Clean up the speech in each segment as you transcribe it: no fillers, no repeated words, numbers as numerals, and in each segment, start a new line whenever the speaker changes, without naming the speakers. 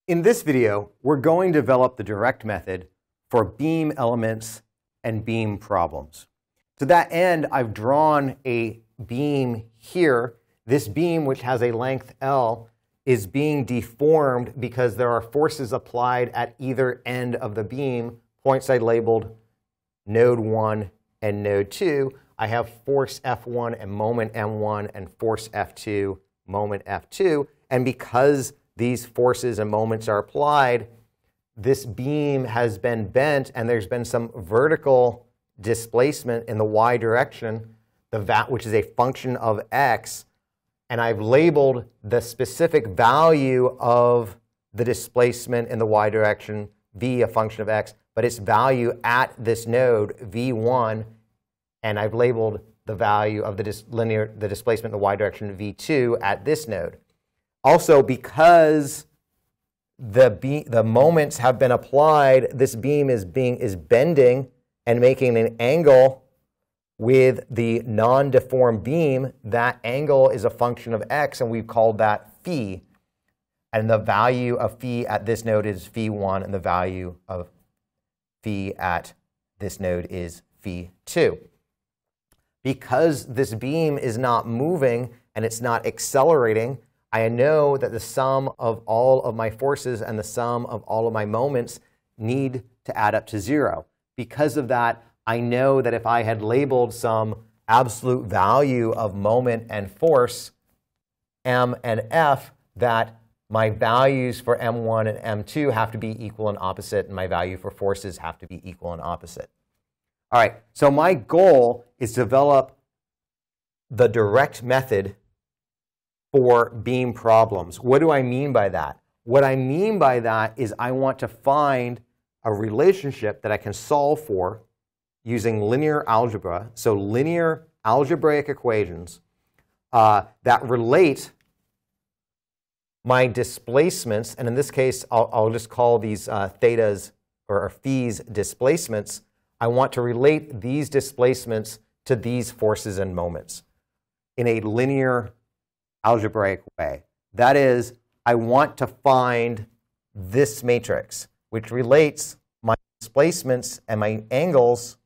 In this video, we're going to develop the direct method for beam elements and beam problems. To that end, I've drawn a beam here. This beam, which has a length L, is being deformed because there are forces applied at either end of the beam, points I labeled node 1 and node 2. I have force F1 and moment M1 and force F2, moment F2. And because these forces and moments are applied, this beam has been bent and there's been some vertical displacement in the y direction, which is a function of x. And I've labeled the specific value of the displacement in the y direction, v, a function of x, but its value at this node, v1, and I've labeled the value of the displacement in the y direction, v2, at this node. Also, because the moments have been applied, this beam is bending and making an angle with the non-deformed beam. That angle is a function of x, and we've called that phi. And the value of phi at this node is phi1, and the value of phi at this node is phi2. Because this beam is not moving and it's not accelerating, I know that the sum of all of my forces and the sum of all of my moments need to add up to 0. Because of that, I know that if I had labeled some absolute value of moment and force, m and f, that my values for m1 and m2 have to be equal and opposite, and my value for forces have to be equal and opposite. All right, so my goal is to develop the direct method for beam problems. What do I mean by that? What I mean by that is I want to find a relationship that I can solve for using linear algebra, so linear algebraic equations that relate my displacements, and in this case, I'll just call these thetas or phis displacements. I want to relate these displacements to these forces and moments in a linear algebraic way. That is, I want to find this matrix, which relates my displacements and my angles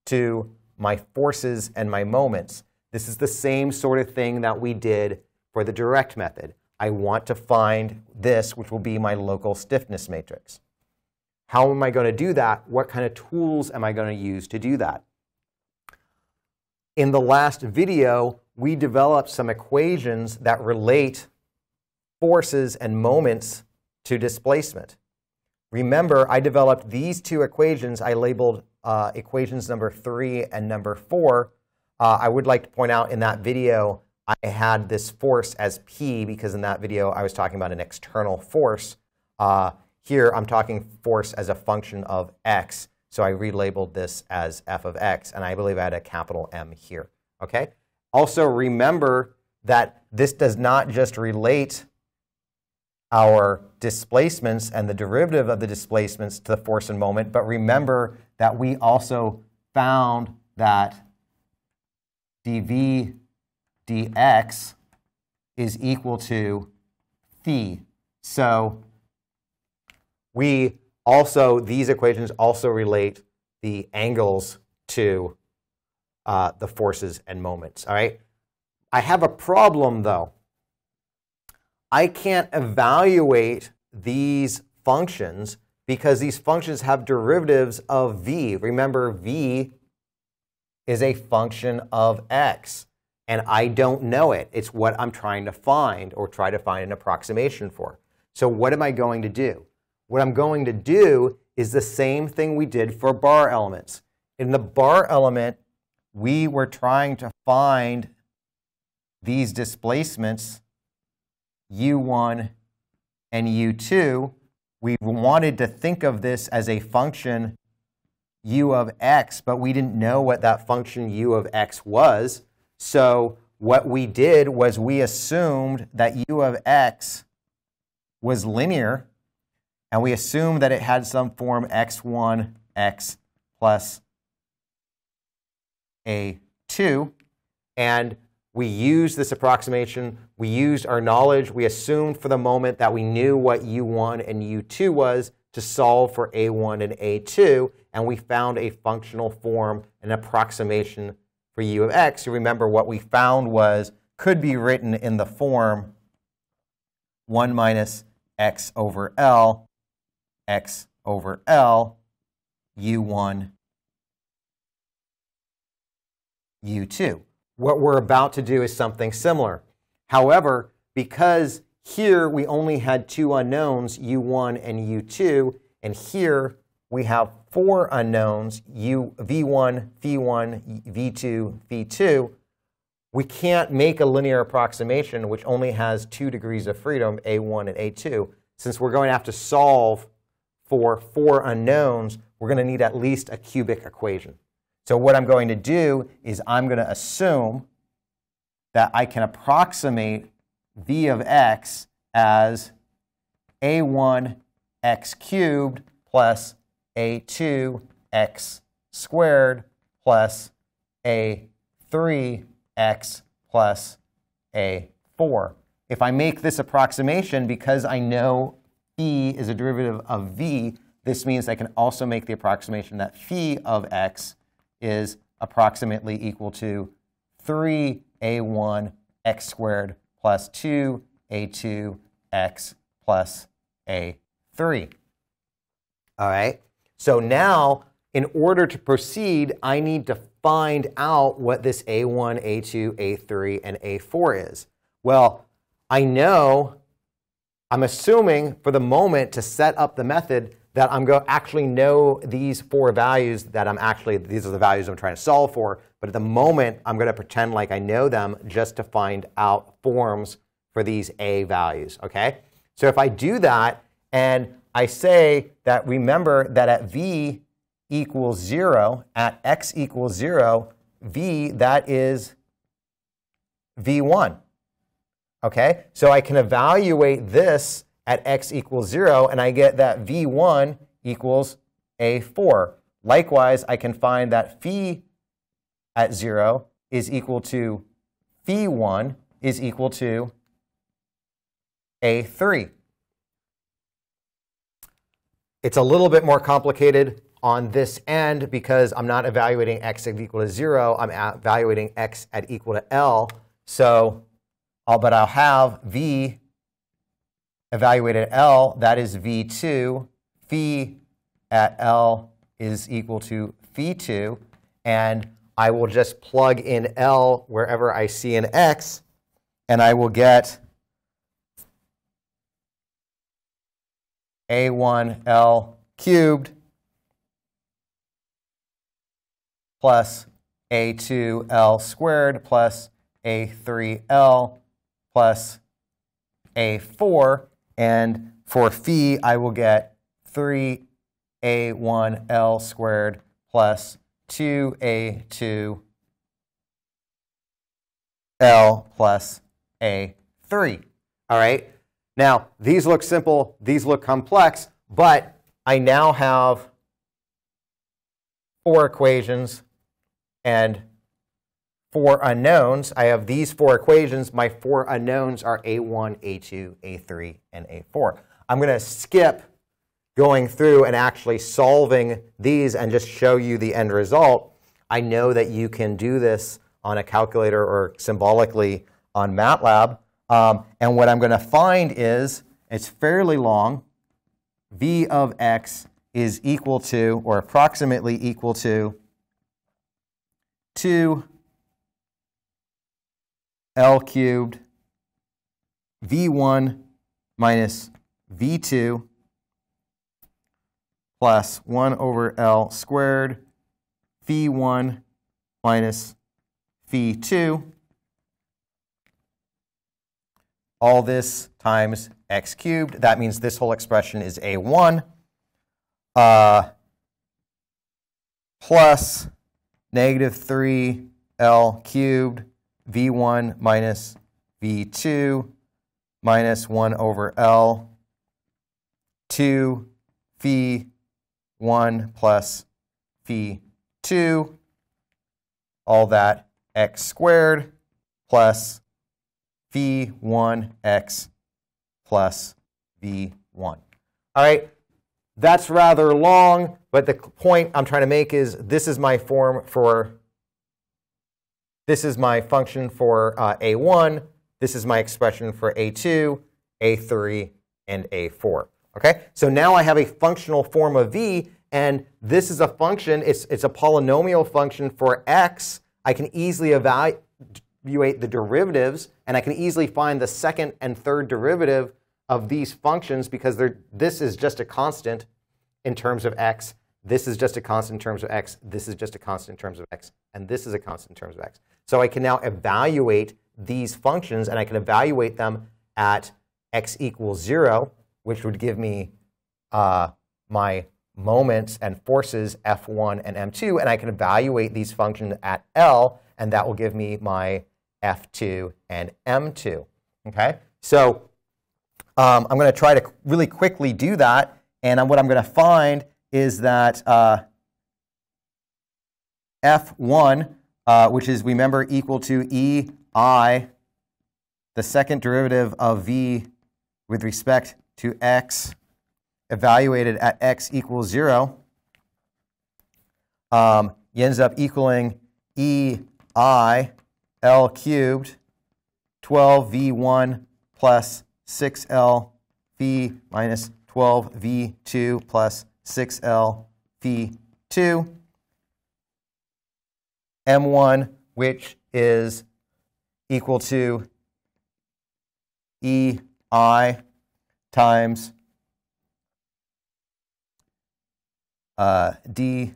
to my forces and my moments. This is the same sort of thing that we did for the direct method. I want to find this, which will be my local stiffness matrix. How am I going to do that? What kind of tools am I going to use to do that? In the last video, we developed some equations that relate forces and moments to displacement. Remember, I developed these two equations. I labeled equations number 3 and number 4. I would like to point out in that video, I had this force as P because in that video, I was talking about an external force. Here, I'm talking force as a function of x. So I relabeled this as f of x, and I believe I had a capital M here. Okay? Also, remember that this does not just relate our displacements and the derivative of the displacements to the force and moment, but remember that we also found that dv dx is equal to phi. So these equations also relate the angles to the forces and moments. All right? I have a problem, though. I can't evaluate these functions because these functions have derivatives of v. Remember, v is a function of x, and I don't know it. It's what I'm trying to find or try to find an approximation for. So what am I going to do? What I'm going to do is the same thing we did for bar elements. In the bar element, we were trying to find these displacements, u1 and u2. We wanted to think of this as a function u of x, but we didn't know what that function u of x was. So what we did was we assumed that u of x was linear, and we assumed that it had some form x1, x plus a2. And We used this approximation. We used our knowledge. We assumed for the moment that we knew what U1 and U2 was to solve for A1 and A2. And we found a functional form, an approximation for U of x. You remember what we found could be written in the form 1 minus x over L, x over L, U1, U2. What we're about to do is something similar. However, because here we only had two unknowns, U1 and U2, and here we have four unknowns, V1, Phi1, V2, Phi2, we can't make a linear approximation which only has 2 degrees of freedom, A1 and A2. Since we're going to have to solve for four unknowns, we're going to need at least a cubic equation. So what I'm going to do is I'm going to assume that I can approximate V of x as A1 x cubed plus A2 x squared plus A3 x plus A4. If I make this approximation, because I know phi is a derivative of v, this means I can also make the approximation that phi of x is approximately equal to 3a1 x squared plus 2a2 x plus a3. All right? So now, in order to proceed, I need to find out what this A1, A2, A3, and A4 is. Well, I'm assuming for the moment to set up the method that I'm going to actually know these four values these are the values I'm trying to solve for. But at the moment, I'm going to pretend like I know them just to find out forms for these A values, okay? So if I do that, and I say that, remember that at V equals 0, at x equals 0, V, that is V1. Okay? So I can evaluate this at x equals 0, and I get that V1 equals A4. Likewise, I can find that phi at 0 is equal to phi1 is equal to A3. It's a little bit more complicated on this end because I'm not evaluating x at equal to 0. I'm evaluating x at equal to L. So, but I'll have V evaluated at L, that is V2. Phi at L is equal to phi2. And I will just plug in L wherever I see an x, and I will get A1L cubed plus A2L squared plus A3L plus A4. And for phi, I will get 3A1L squared plus 2A2L plus A3. All right? Now, these look simple. These look complex. But I now have four equations and four unknowns. I have these four equations. My four unknowns are A1, A2, A3, and A4. I'm going to skip going through and actually solving these and just show you the end result. I know that you can do this on a calculator or symbolically on MATLAB. And what I'm going to find is, it's fairly long. V of x is equal to, or approximately equal to, 2L cubed V1 minus V2 plus 1 over L squared phi1 minus phi2. All this times x cubed. That means this whole expression is A1 plus negative 3L cubed V1 minus V2 minus 1 over L 2 phi1 plus phi2. All that x squared plus v1x plus v1. All right, that's rather long, but the point I'm trying to make is this is my form for, this is my function for a1, this is my expression for a2, a3, and a4. Okay, so now I have a functional form of v, and this is a function, it's a polynomial function for x. I can easily evaluate the derivatives, and I can easily find the second and third derivative of these functions because this is just a constant in terms of x, this is just a constant in terms of x, this is just a constant in terms of x, and this is a constant in terms of x. So I can now evaluate these functions, and I can evaluate them at x equals 0, which would give me my moments and forces F1 and M2, and I can evaluate these functions at L, and that will give me my F2 and M2. Okay, so I'm going to try to really quickly do that, and what I'm going to find is that F1, which is, remember, equal to EI, the second derivative of v with respect to x, evaluated at x equals 0, ends up equaling EI L cubed 12v1 plus 6L v minus 12v2 plus 6L v2, M1, which is equal to EI times d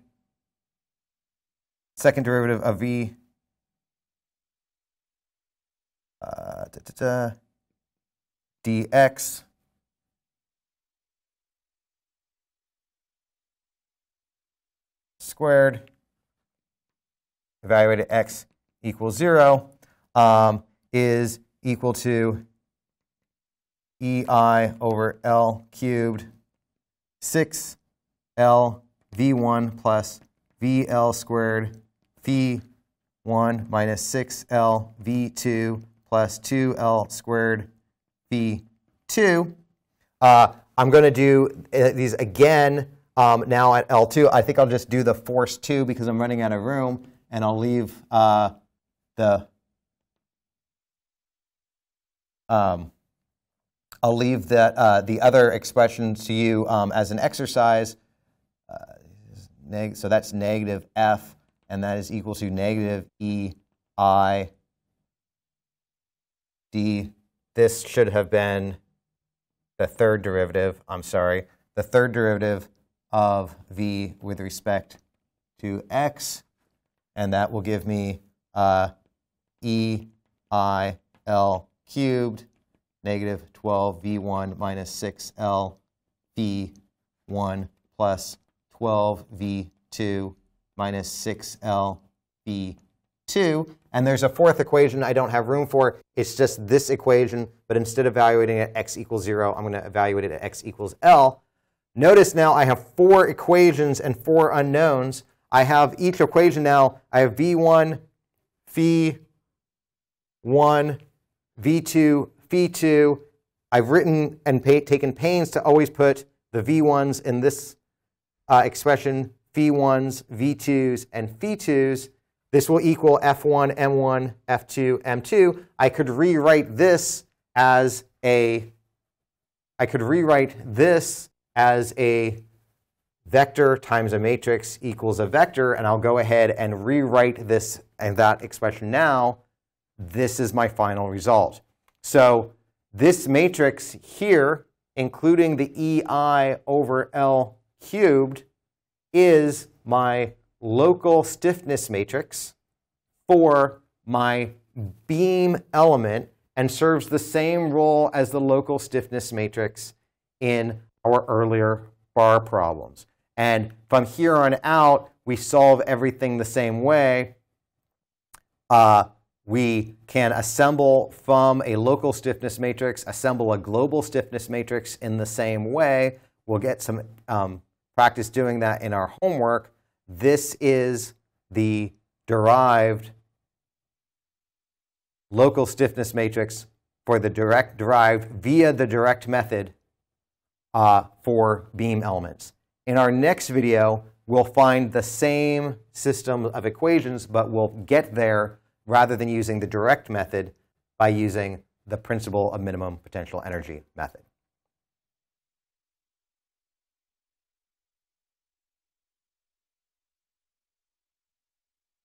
second derivative of v dx squared evaluated at x equals 0 is equal to EI over L cubed 6L v1 plus VL squared v1 minus 6L v2 plus 2L squared v2. I'm going to do these again now at L2. I think I'll just do the force 2 because I'm running out of room, and I'll leave the other expression to you as an exercise. So that's negative f, and that is equal to negative EI d. This should have been the third derivative. I'm sorry, the third derivative of v with respect to x, and that will give me EI L cubed negative 12v1 minus 6L v1 plus 12v2 minus 6L v2. And there's a fourth equation I don't have room for. It's just this equation, but instead of evaluating it at x equals 0, I'm going to evaluate it at x equals L. Notice now I have 4 equations and 4 unknowns. I have each equation now. I have v1, phi1, v2, phi2. I've written and taken pains to always put the v1s in this expression, phi1s, v2s, and phi2s. This will equal f1, m1, f2, m2. I could rewrite this as a vector times a matrix equals a vector, and I'll go ahead and rewrite this and that expression now. This is my final result. So this matrix here, including the EI over L cubed, is my local stiffness matrix for my beam element and serves the same role as the local stiffness matrix in our earlier bar problems. And from here on out, we solve everything the same way. We can assemble from a local stiffness matrix, assemble a global stiffness matrix in the same way. We'll get some practice doing that in our homework. This is the derived local stiffness matrix for the derived via the direct method for beam elements. In our next video, we'll find the same system of equations, but we'll get there rather than using the direct method by using the principle of minimum potential energy method.